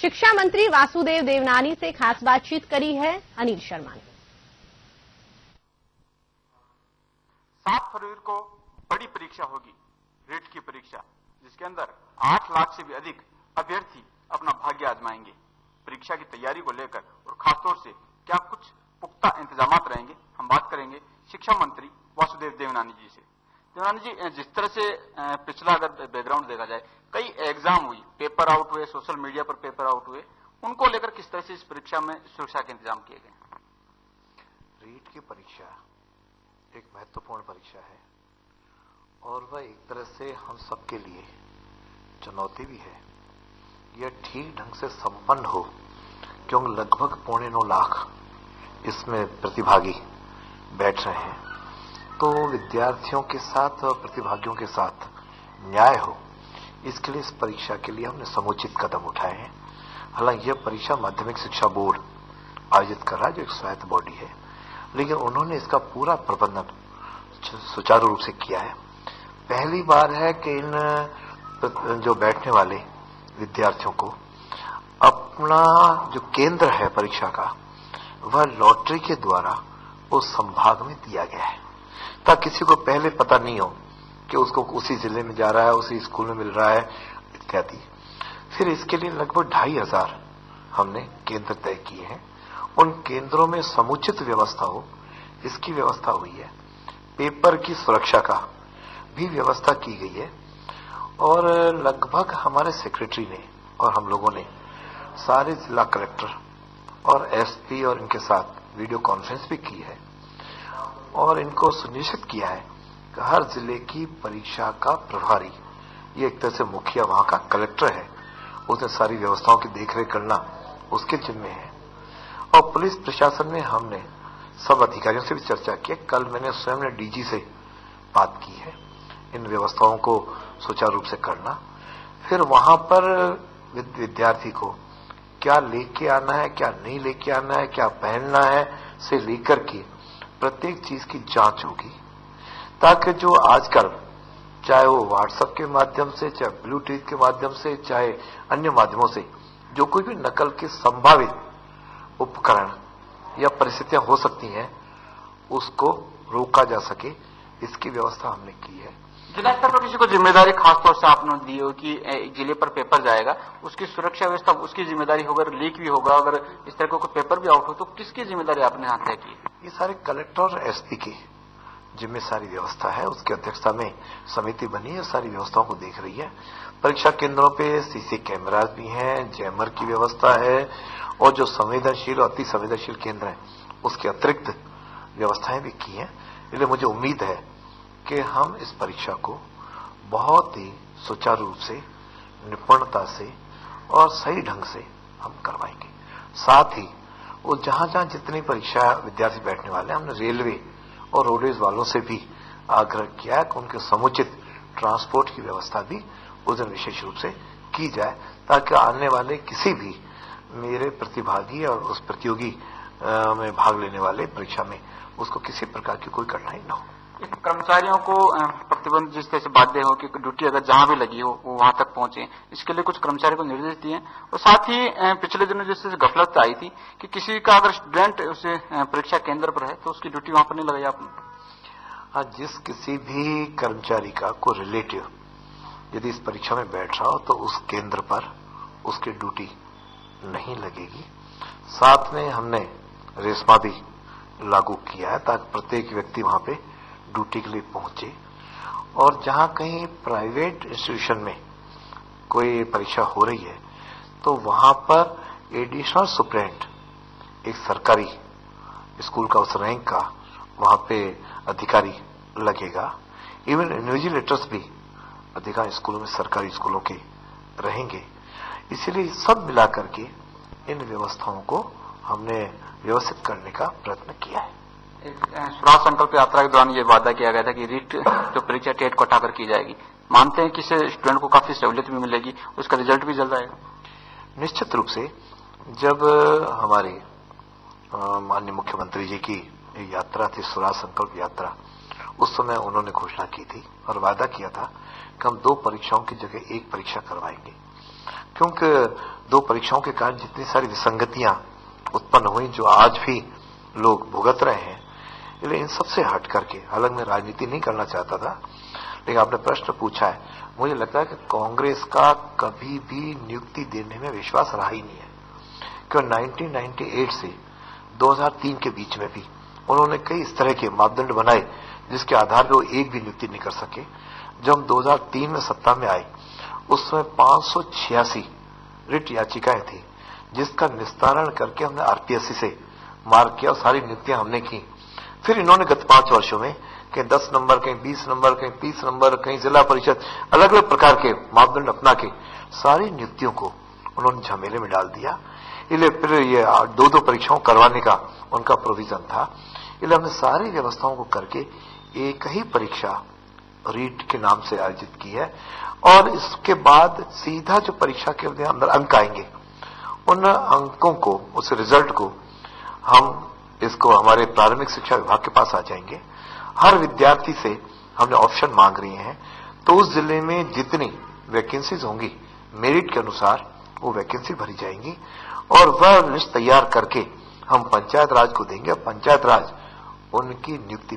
शिक्षा मंत्री वासुदेव देवनानी से खास बातचीत करी है अनिल शर्मा ने। 7 फरवरी को बड़ी परीक्षा होगी, रीट की परीक्षा, जिसके अंदर 8 लाख से भी अधिक अभ्यर्थी अपना भाग्य आजमाएंगे। परीक्षा की तैयारी को लेकर और खासतौर से क्या कुछ पुख्ता इंतजाम रहेंगे, हम बात करेंगे शिक्षा मंत्री वासुदेव देवनानी जी से। देवनानी जी, जिस तरह से पिछला अगर बैकग्राउंड देखा जाए, कई एग्जाम हुई, पेपर आउट हुए, सोशल मीडिया पर पेपर आउट हुए, उनको लेकर किस तरह से इस परीक्षा में सुरक्षा के इंतजाम किए गए? रीट की परीक्षा एक महत्वपूर्ण परीक्षा है और वह एक तरह से हम सबके लिए चुनौती भी है। यह ठीक ढंग से संपन्न हो, क्योंकि लगभग 9.25 लाख इसमें प्रतिभागी बैठ रहे हैं, तो विद्यार्थियों के साथ और प्रतिभागियों के साथ न्याय हो, इसके लिए इस परीक्षा के लिए हमने समुचित कदम उठाए हैं। हालांकि यह परीक्षा माध्यमिक शिक्षा बोर्ड आयोजित कर रहा है, जो एक स्वायत्त बॉडी है, लेकिन उन्होंने इसका पूरा प्रबंधन सुचारू रूप से किया है। पहली बार है कि इन जो बैठने वाले विद्यार्थियों को अपना जो केंद्र है परीक्षा का, वह लॉटरी के द्वारा उस संभाग में दिया गया है, ताकि किसी को पहले पता नहीं हो कि उसको उसी जिले में जा रहा है, उसी स्कूल में मिल रहा है इत्यादि। फिर इसके लिए लगभग 2,500 हमने केंद्र तय किए हैं। उन केंद्रों में समुचित व्यवस्था हो, इसकी व्यवस्था हुई है। पेपर की सुरक्षा का भी व्यवस्था की गई है और लगभग हमारे सेक्रेटरी ने और हम लोगों ने सारे जिला कलेक्टर और एसपी और इनके साथ वीडियो कॉन्फ्रेंस भी की है और इनको सुनिश्चित किया है कि हर जिले की परीक्षा का प्रभारी, ये एक तरह से मुखिया वहां का कलेक्टर है, उसने सारी व्यवस्थाओं की देखरेख करना उसके जिम्मे है। और पुलिस प्रशासन में हमने सब अधिकारियों से भी चर्चा की। कल मैंने स्वयं डीजी से बात की है इन व्यवस्थाओं को सुचारू रूप से करना। फिर वहां पर विद्यार्थी को क्या लेके आना है, क्या नहीं लेके आना है, क्या पहनना है से लेकर के प्रत्येक चीज की जांच होगी, ताकि जो आजकल चाहे वो व्हाट्सएप के माध्यम से, चाहे ब्लूटूथ के माध्यम से, चाहे अन्य माध्यमों से जो कोई भी नकल के संभावित उपकरण या परिस्थितियां हो सकती हैं, उसको रोका जा सके, इसकी व्यवस्था हमने की है। जिला स्तर पर किसी को जिम्मेदारी खासतौर से आपने दी हो कि एक जिले पर पेपर जाएगा, उसकी सुरक्षा व्यवस्था उसकी जिम्मेदारी होगा, लीक भी होगा, अगर इस तरह का कोई पेपर भी आउट हो तो किसकी जिम्मेदारी आपने यहाँ तय की? ये सारे कलेक्टर और एसपी की जिम्मे सारी व्यवस्था है। उसकी अध्यक्षता में समिति बनी है, सारी व्यवस्थाओं को देख रही है। परीक्षा केंद्रों पे सीसी कैमरास भी हैं, जैमर की व्यवस्था है और जो संवेदनशील और अति संवेदनशील केंद्र हैं, उसके अतिरिक्त व्यवस्थाएं भी की हैं। इसलिए मुझे उम्मीद है कि हम इस परीक्षा को बहुत ही सुचारू रूप से, निपुणता से और सही ढंग से हम करवाएंगे। साथ ही वो जहां जहां जितनी परीक्षा विद्यार्थी बैठने वाले हैं, हमने रेलवे और रोडवेज वालों से भी आग्रह किया है कि उनके समुचित ट्रांसपोर्ट की व्यवस्था भी उस दिन विशेष रूप से की जाए, ताकि आने वाले किसी भी मेरे प्रतिभागी और उस प्रतियोगी में भाग लेने वाले परीक्षा में उसको किसी प्रकार की कोई कठिनाई न हो। कर्मचारियों को प्रतिबंध जिस तरह से बाध्य हो कि ड्यूटी अगर जहां भी लगी हो वो वहां तक पहुंचे, इसके लिए कुछ कर्मचारियों को निर्देश दिए। और साथ ही पिछले दिनों जिस तरह से गफलत आई थी कि किसी का अगर स्टूडेंट उसे परीक्षा केंद्र पर है तो उसकी ड्यूटी वहां पर नहीं लगाई आपने? हाँ, जिस किसी भी कर्मचारी का कोई रिलेटिव यदि इस परीक्षा में बैठ रहा हो तो उस केंद्र पर उसकी ड्यूटी नहीं लगेगी। साथ में हमने रेशमा भी लागू किया है, ताकि प्रत्येक व्यक्ति वहां पे ड्यूटी के लिए पहुंचे। और जहां कहीं प्राइवेट इंस्टीट्यूशन में कोई परीक्षा हो रही है तो वहां पर एडिशनल सुप्रेंट, एक सरकारी स्कूल का उस रैंक का वहां पे अधिकारी लगेगा। इवन इन्विजिलेटर्स भी अधिकांश स्कूलों में, सरकारी स्कूलों के रहेंगे। इसलिए सब मिलाकर के इन व्यवस्थाओं को हमने व्यवस्थित करने का प्रयत्न किया है। स्वराज संकल्प यात्रा के दौरान ये वादा किया गया था कि रीट जो परीक्षा टेट को हटाकर की जाएगी, मानते हैं कि इससे स्टूडेंट को काफी सहूलियत भी मिलेगी, उसका रिजल्ट भी जल्द आएगा? निश्चित रूप से जब हमारे माननीय मुख्यमंत्री जी की यात्रा थी, स्वराज संकल्प यात्रा, उस समय उन्होंने घोषणा की थी और वादा किया था कि हम 2 परीक्षाओं की जगह 1 परीक्षा करवाएंगे। क्योंकि दो परीक्षाओं के कारण जितनी सारी विसंगतियां उत्पन्न हुई जो आज भी लोग भुगत रहे हैं, इसलिए इन सबसे हट करके, हालांकि मैं राजनीति नहीं करना चाहता था, लेकिन आपने प्रश्न पूछा है, मुझे लगता है कि कांग्रेस का कभी भी नियुक्ति देने में विश्वास रहा ही नहीं है। क्यों 1998 से 2003 के बीच में भी उन्होंने कई इस तरह के मापदंड बनाए जिसके आधार पर वो एक भी नियुक्ति नहीं कर सके। जब हम 2003 में सत्ता में आए उसमें 586 रिट याचिकाएं थी, जिसका निस्तारण करके हमने आरपीएससी से मार्क किया और सारी नियुक्तियां हमने की। फिर इन्होंने गत 5 वर्षों में कहीं 10 नंबर, कहीं 20 नंबर, कहीं 30 नंबर, कहीं जिला परिषद, अलग अलग प्रकार के मापदंड अपना के सारी नियुक्तियों को उन्होंने झमेले में डाल दिया। इसलिए फिर ये 2-2 परीक्षाओं करवाने का उनका प्रोविजन था। इसलिए हमने सारी व्यवस्थाओं को करके एक ही परीक्षा रीट के नाम से आयोजित की है और इसके बाद सीधा जो परीक्षा के अंदर अंक आएंगे उन अंकों को, उस रिजल्ट को हम इसको हमारे प्रारंभिक शिक्षा विभाग के पास आ जाएंगे। हर विद्यार्थी से हमने ऑप्शन मांग रही हैं, तो उस जिले में जितनी वैकेंसीज होंगी मेरिट के अनुसार वो वैकेंसी भरी जाएंगी और वह लिस्ट तैयार करके हम पंचायत राज को देंगे। पंचायत राज उनकी नियुक्ति